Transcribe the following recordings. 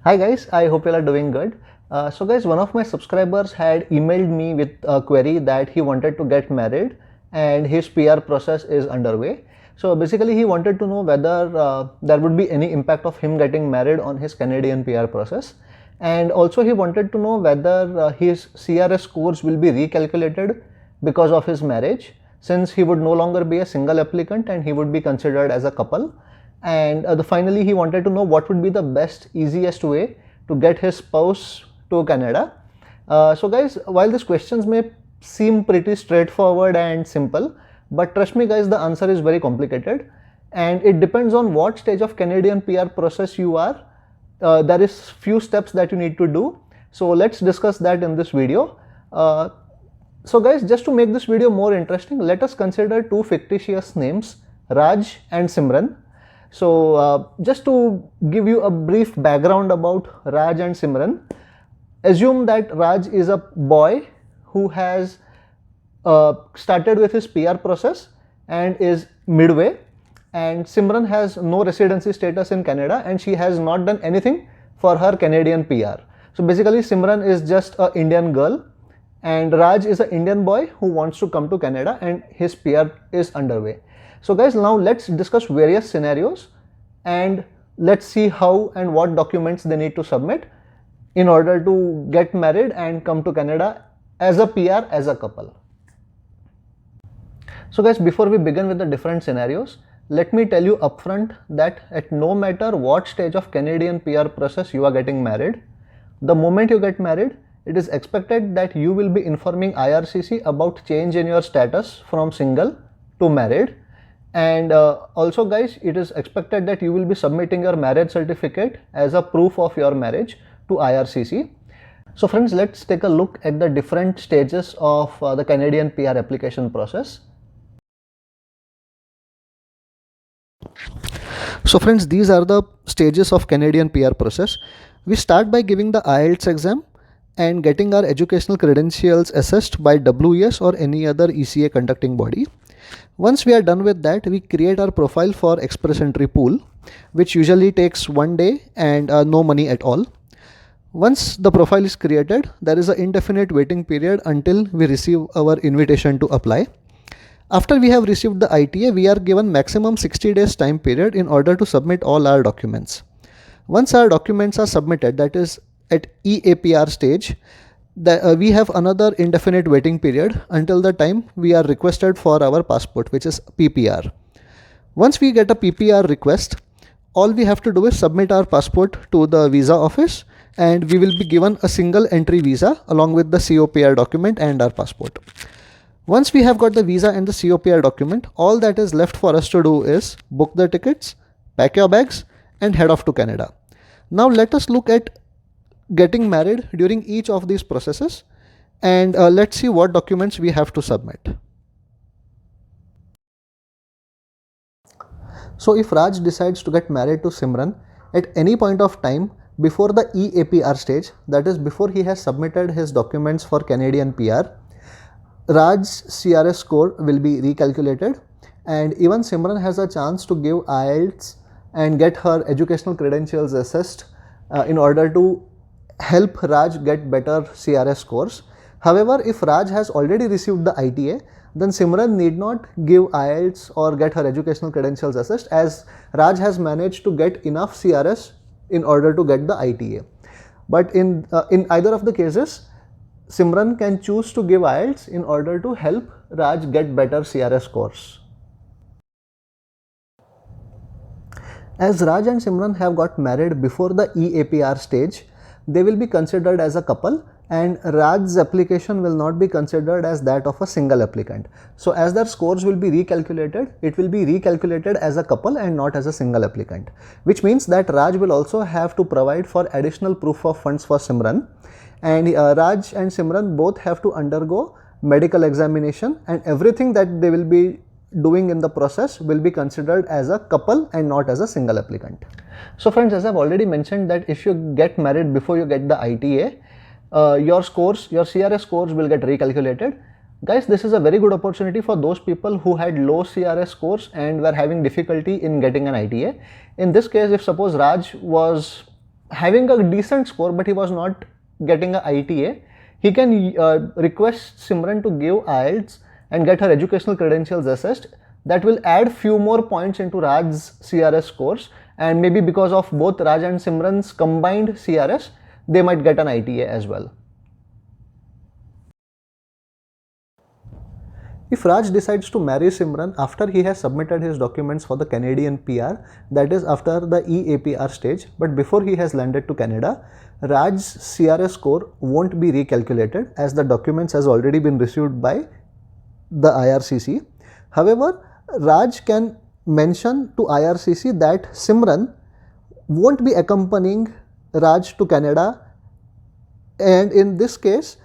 Hi guys, I hope you all are doing good. So guys, one of my subscribers had emailed me with a query that he wanted to get married and his PR process is underway. So basically he wanted to know whether there would be any impact of him getting married on his Canadian PR process, and also he wanted to know whether his CRS scores will be recalculated because of his marriage, since he would no longer be a single applicant and he would be considered as a couple. And finally he wanted to know what would be the best, easiest way to get his spouse to Canada. So guys, while these questions may seem pretty straightforward and simple, but trust me guys, the answer is very complicated and it depends on what stage of Canadian PR process you are. There is few steps that you need to do, so let's discuss that in this video. So guys, just to make this video more interesting, let us consider two fictitious names, Raj and Simran. So just to give you a brief background about Raj and Simran, assume that Raj is a boy who has started with his PR process and is midway, and Simran has no residency status in Canada and she has not done anything for her Canadian PR. So basically Simran is just an Indian girl and Raj is an Indian boy who wants to come to Canada and his PR is underway. So guys, now let's discuss various scenarios and let's see how and what documents they need to submit in order to get married and come to Canada as a PR, as a couple. So guys, before we begin with the different scenarios, let me tell you upfront that at no matter what stage of Canadian PR process you are getting married, the moment you get married, it is expected that you will be informing IRCC about change in your status from single to married. And also guys, it is expected that you will be submitting your marriage certificate as a proof of your marriage to IRCC. So friends, let's take a look at the different stages of the Canadian PR application process. So friends, these are the stages of Canadian PR process. We start by giving the IELTS exam and getting our educational credentials assessed by WES or any other ECA conducting body. Once we are done with that, we create our profile for Express Entry pool, which usually takes 1 day and no money at all. Once the profile is created, there is an indefinite waiting period until we receive our invitation to apply. After we have received the ITA, we are given maximum 60 days time period in order to submit all our documents. Once our documents are submitted, that is at EAPR stage, we have another indefinite waiting period until the time we are requested for our passport, which is PPR. Once we get a PPR request, all we have to do is submit our passport to the visa office and we will be given a single entry visa along with the COPR document and our passport. Once we have got the visa and the COPR document, all that is left for us to do is book the tickets, pack your bags and head off to Canada. Now let us look at getting married during each of these processes and let's see what documents we have to submit. So if Raj decides to get married to Simran at any point of time before the EAPR stage, that is before he has submitted his documents for Canadian PR, Raj's CRS score will be recalculated and even Simran has a chance to give IELTS and get her educational credentials assessed in order to help Raj get better CRS scores. However, if Raj has already received the ITA, then Simran need not give IELTS or get her educational credentials assessed, as Raj has managed to get enough CRS in order to get the ITA. But in either of the cases, Simran can choose to give IELTS in order to help Raj get better CRS scores. As Raj and Simran have got married before the EAPR stage, they will be considered as a couple and Raj's application will not be considered as that of a single applicant. So as their scores will be recalculated, it will be recalculated as a couple and not as a single applicant, which means that Raj will also have to provide for additional proof of funds for Simran, and Raj and Simran both have to undergo medical examination and everything that they will be doing in the process will be considered as a couple and not as a single applicant. So friends, as I've already mentioned that if you get married before you get the ITA, your CRS scores will get recalculated. Guys, this is a very good opportunity for those people who had low CRS scores and were having difficulty in getting an ITA. In this case, if suppose Raj was having a decent score, but he was not getting a ITA, he can request Simran to give IELTS and get her educational credentials assessed. That will add few more points into Raj's CRS scores, and maybe because of both Raj and Simran's combined CRS, they might get an ITA as well. If Raj decides to marry Simran after he has submitted his documents for the Canadian PR, that is after the EAPR stage, but before he has landed to Canada, Raj's CRS score won't be recalculated as the documents has already been received by the IRCC. However, Raj can mention to IRCC that Simran won't be accompanying Raj to Canada, and in this case,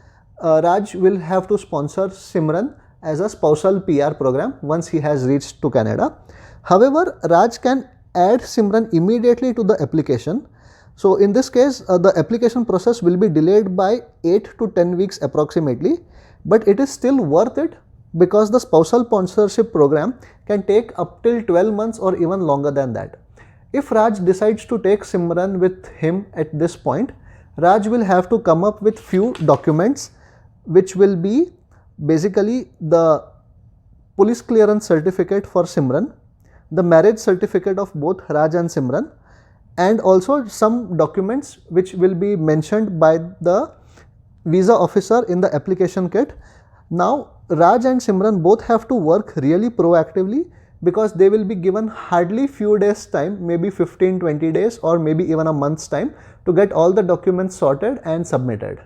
Raj will have to sponsor Simran as a spousal PR program once he has reached to Canada. However, Raj can add Simran immediately to the application. So in this case, the application process will be delayed by 8 to 10 weeks approximately, but it is still worth it because the spousal sponsorship program can take up till 12 months or even longer than that. If Raj decides to take Simran with him at this point, Raj will have to come up with few documents which will be basically the police clearance certificate for Simran, the marriage certificate of both Raj and Simran, and also some documents which will be mentioned by the visa officer in the application kit. Now Raj and Simran both have to work really proactively because they will be given hardly few days time, maybe 15-20 days or maybe even a month's time to get all the documents sorted and submitted.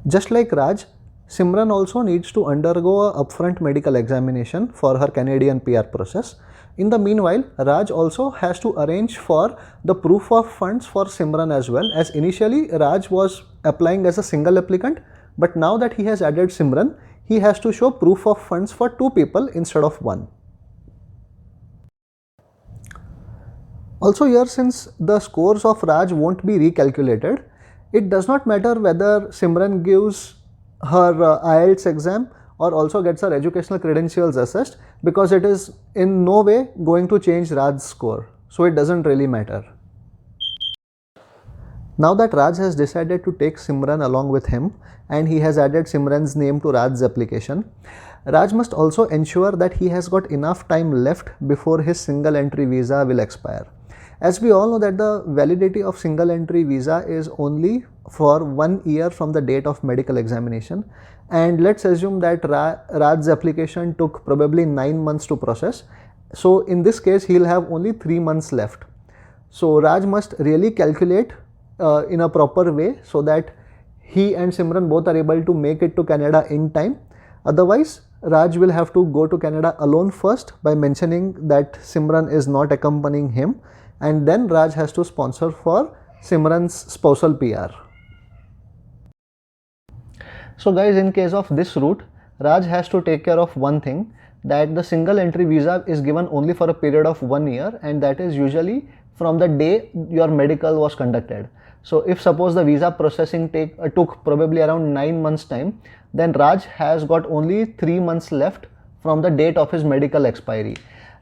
Just like Raj, Simran also needs to undergo a upfront medical examination for her Canadian PR process. In the meanwhile, Raj also has to arrange for the proof of funds for Simran as well, as initially Raj was applying as a single applicant, but now that he has added Simran, he has to show proof of funds for 2 people instead of 1. Also here, since the scores of Raj won't be recalculated, it does not matter whether Simran gives her IELTS exam or also gets her educational credentials assessed, because it is in no way going to change Raj's score. So it doesn't really matter. Now that Raj has decided to take Simran along with him and he has added Simran's name to Raj's application, Raj must also ensure that he has got enough time left before his single entry visa will expire. As we all know that the validity of single entry visa is only for 1 year from the date of medical examination, and let's assume that Raj's application took probably 9 months to process. So in this case, he'll have only 3 months left. So Raj must really calculate in a proper way so that he and Simran both are able to make it to Canada in time. Otherwise, Raj will have to go to Canada alone first by mentioning that Simran is not accompanying him, and then Raj has to sponsor for Simran's spousal PR. So guys, in case of this route, Raj has to take care of one thing, that the single entry visa is given only for a period of 1 year, and that is usually from the day your medical was conducted. So if suppose the visa processing took probably around 9 months time, then Raj has got only 3 months left from the date of his medical expiry.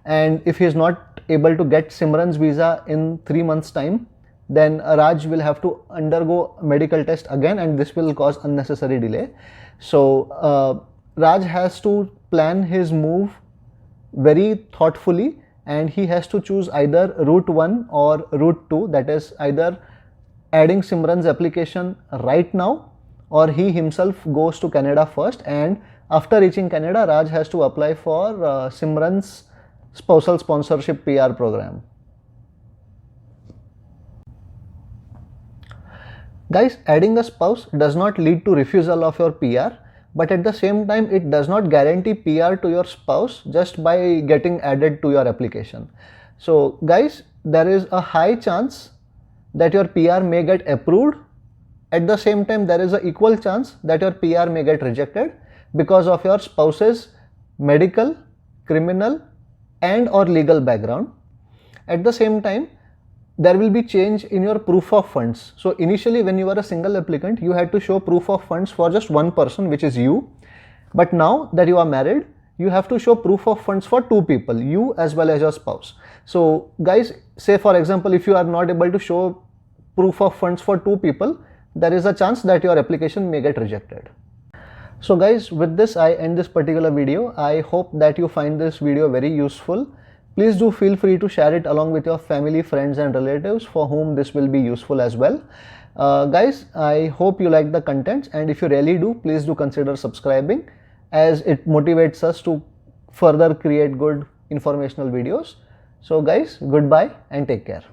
And if he is not able to get Simran's visa in 3 months time, then Raj will have to undergo medical test again, and this will cause unnecessary delay. So Raj has to plan his move very thoughtfully, and he has to choose either route 1 or route 2, that is either adding Simran's application right now, or he himself goes to Canada first, and after reaching Canada, Raj has to apply for Simran's spousal sponsorship PR program. Guys, adding a spouse does not lead to refusal of your PR, but at the same time it does not guarantee PR to your spouse just by getting added to your application. So guys, there is a high chance that your PR may get approved. At the same time, there is an equal chance that your PR may get rejected because of your spouse's medical, criminal and or legal background. At the same time, there will be change in your proof of funds. So initially when you were a single applicant, you had to show proof of funds for just one person, which is you. But now that you are married, you have to show proof of funds for two people, you as well as your spouse. So guys, say for example, if you are not able to show proof of funds for two people, there is a chance that your application may get rejected. So guys, with this I end this particular video. I hope that you find this video very useful. Please do feel free to share it along with your family, friends and relatives for whom this will be useful as well. Guys, I hope you like the content, and if you really do, please do consider subscribing, as it motivates us to further create good informational videos. So guys, goodbye and take care.